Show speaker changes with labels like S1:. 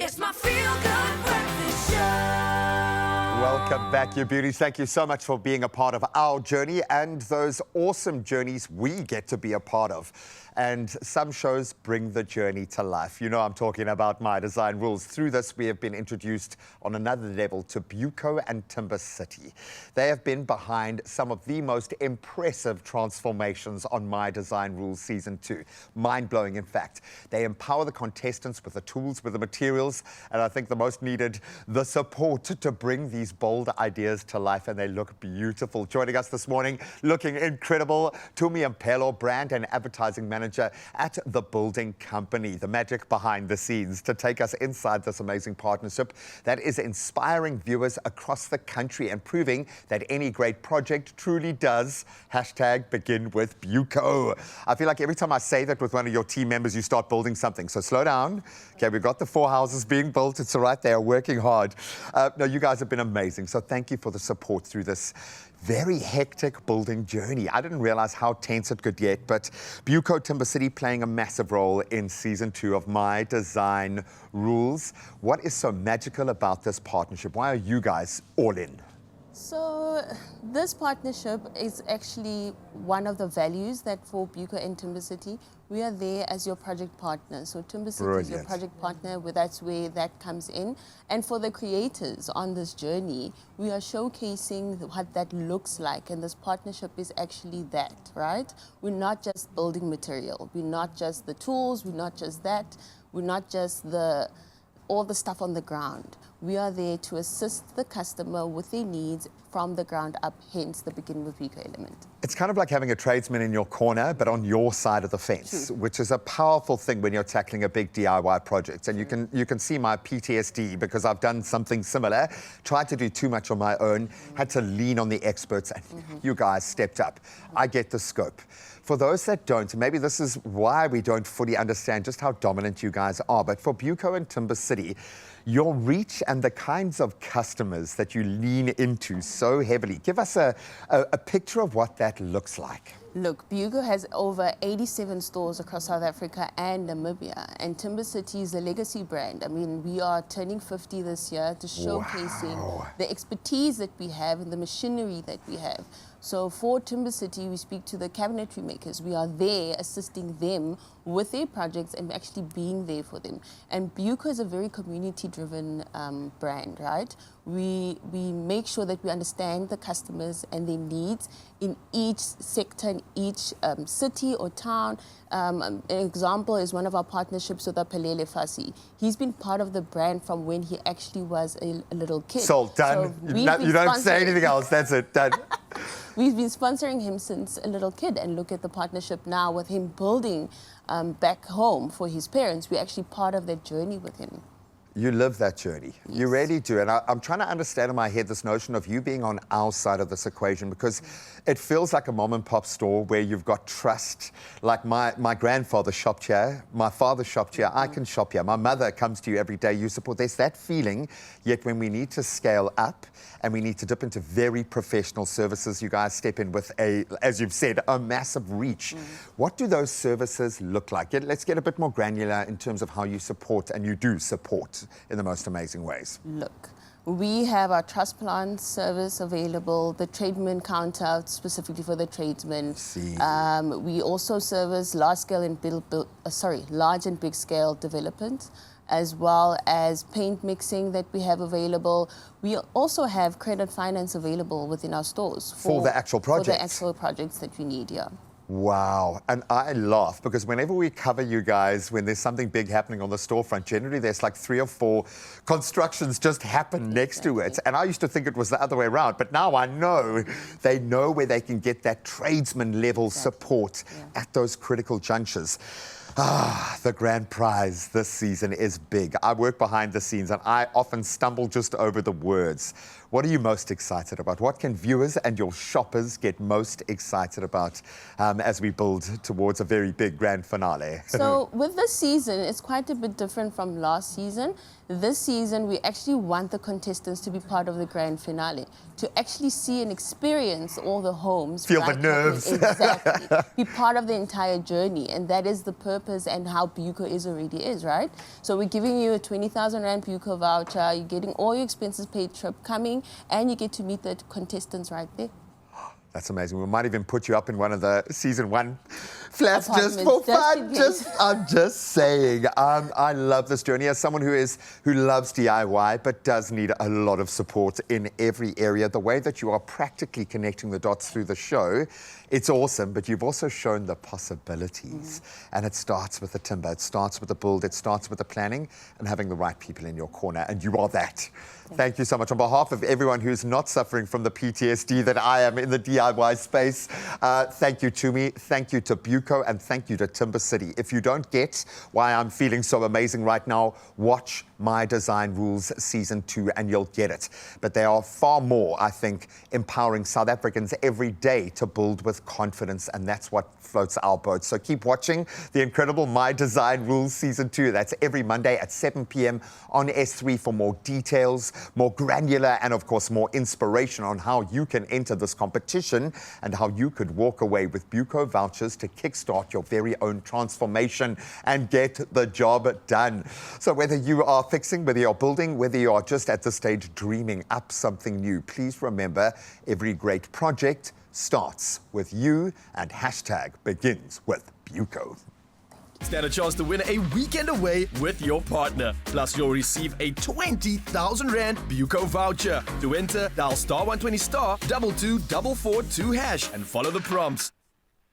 S1: It's my feel-good breakfast show.
S2: Welcome back, you beauties. Thank you so much for being a part of our journey and those awesome journeys we get to be a part of. And some shows bring the journey to life. You know I'm talking about My Design Rules. Through this, we have been introduced on another level to BUCO and Timbercity. They have been behind some of the most impressive transformations on My Design Rules Season 2. Mind-blowing, in fact. They empower the contestants with the tools, with the materials, and I think the most needed, the support to bring these bold ideas to life, and they look beautiful. Joining us this morning, looking incredible, Tumi Mpelo, brand and advertising manager at the building company, the magic behind the scenes, to take us inside this amazing partnership that is inspiring viewers across the country and proving that any great project truly does #begin with BUCO. I feel like every time I say that with one of your team members, you start building something. So slow down. Okay, we've got the 4 houses being built. It's all right. They are working hard. No, you guys have been amazing. So thank you for the support through this very hectic building journey. I didn't realize how tense it could get, but BUCO Timbercity playing a massive role in Season 2 of My Design Rules. What is so magical about this partnership? Why are you guys all in?
S3: So this partnership is actually one of the values that for BUCO and Timbercity, we are there as your project partner. So Timbercity is your project partner, that's where that comes in. And for the creators on this journey, we are showcasing what that looks like. And this partnership is actually that, right? We're not just building material. We're not just the tools. We're not just that. We're not just all the stuff on the ground. We are there to assist the customer with their needs from the ground up, hence the Begin with BUCO element.
S2: It's kind of like having a tradesman in your corner, but on your side of the fence, which is a powerful thing when you're tackling a big DIY project. And you can see my PTSD because I've done something similar, tried to do too much on my own, had to lean on the experts, and you guys stepped up. I get the scope. For those that don't, maybe this is why we don't fully understand just how dominant you guys are, but for BUCO and Timbercity, your reach and the kinds of customers that you lean into so heavily, give us a picture of what that looks like.
S3: Look, BUCO has over 87 stores across South Africa and Namibia, and Timbercity is a legacy brand. I mean, we are turning 50 this year to showcasing the expertise that we have and the machinery that we have. So for Timbercity, we speak to the cabinetry makers. We are there assisting them with their projects and actually being there for them. And BUCO is a very community-driven brand, right? We make sure that we understand the customers and their needs in each sector, in each city or town. An example is one of our partnerships with Apelele Fasi. He's been part of the brand from when he actually was a little kid.
S2: Sold, done. So you don't say anything else, that's it, done.
S3: We've been sponsoring him since a little kid, and look at the partnership now with him building back home for his parents. We're actually part of that journey with him.
S2: You live that journey. Yes. You really do. And I'm trying to understand in my head this notion of you being on our side of this equation, because it feels like a mom and pop store where you've got trust. Like my grandfather shopped here, my father shopped here, I can shop here, my mother comes to you every day, you support. There's that feeling, yet when we need to scale up and we need to dip into very professional services, you guys step in with as you've said, a massive reach. What do those services look like? Let's get a bit more granular in terms of how you support, and you do support in the most amazing ways.
S3: Look, we have our trust plan service available, the tradesman counter specifically for the tradesmen. We also service large and big scale development, as well as paint mixing that we have available. We also have credit finance available within our stores
S2: for the actual projects.
S3: For the actual projects that we need, yeah.
S2: Wow. And I laugh because whenever we cover you guys, when there's something big happening on the storefront, generally there's like 3 or 4 constructions just happen next to it. And I used to think it was the other way around, but now I know they know where they can get that tradesman level support at those critical junctures. The grand prize this season is big. I work behind the scenes and I often stumble just over the words. What are you most excited about? What can viewers and your shoppers get most excited about as we build towards a very big grand finale?
S3: So with this season, it's quite a bit different from last season. This season, we actually want the contestants to be part of the grand finale, to actually see and experience all the homes.
S2: Feel the nerves.
S3: Exactly. Be part of the entire journey, and that is the purpose purpose and how BUCO already is, right? So we're giving you a 20,000 Rand BUCO voucher, you're getting all your expenses paid trip coming, and you get to meet the contestants right there.
S2: That's amazing. We might even put you up in one of the season 1 flats just
S3: Apartments,
S2: for
S3: just
S2: fun.
S3: in case.
S2: I'm just saying. I love this journey as someone who loves DIY but does need a lot of support in every area. The way that you are practically connecting the dots through the show, it's awesome. But you've also shown the possibilities, and it starts with the timber. It starts with the build. It starts with the planning and having the right people in your corner. And you are that. Thank you so much. On behalf of everyone who's not suffering from the PTSD that I am in the DIY space, thank you to me, thank you to BUCO, and thank you to Timbercity. If you don't get why I'm feeling so amazing right now, watch My Design Rules Season 2 and you'll get it. But there are far more, I think, empowering South Africans every day to build with confidence, and that's what floats our boat. So keep watching the incredible My Design Rules Season 2. That's every Monday at 7 p.m. on S3 for more details, more granular, and of course more inspiration on how you can enter this competition and how you could walk away with BUCO vouchers to kickstart your very own transformation and get the job done. So whether you are fixing, whether you're building, whether you are just at this stage dreaming up something new, please remember every great project starts with you, and hashtag begins with BUCO.
S4: Stand a chance to win a weekend away with your partner. Plus, you'll receive a 20,000 Rand BUCO voucher. To enter, dial *120 *22442# and follow the prompts.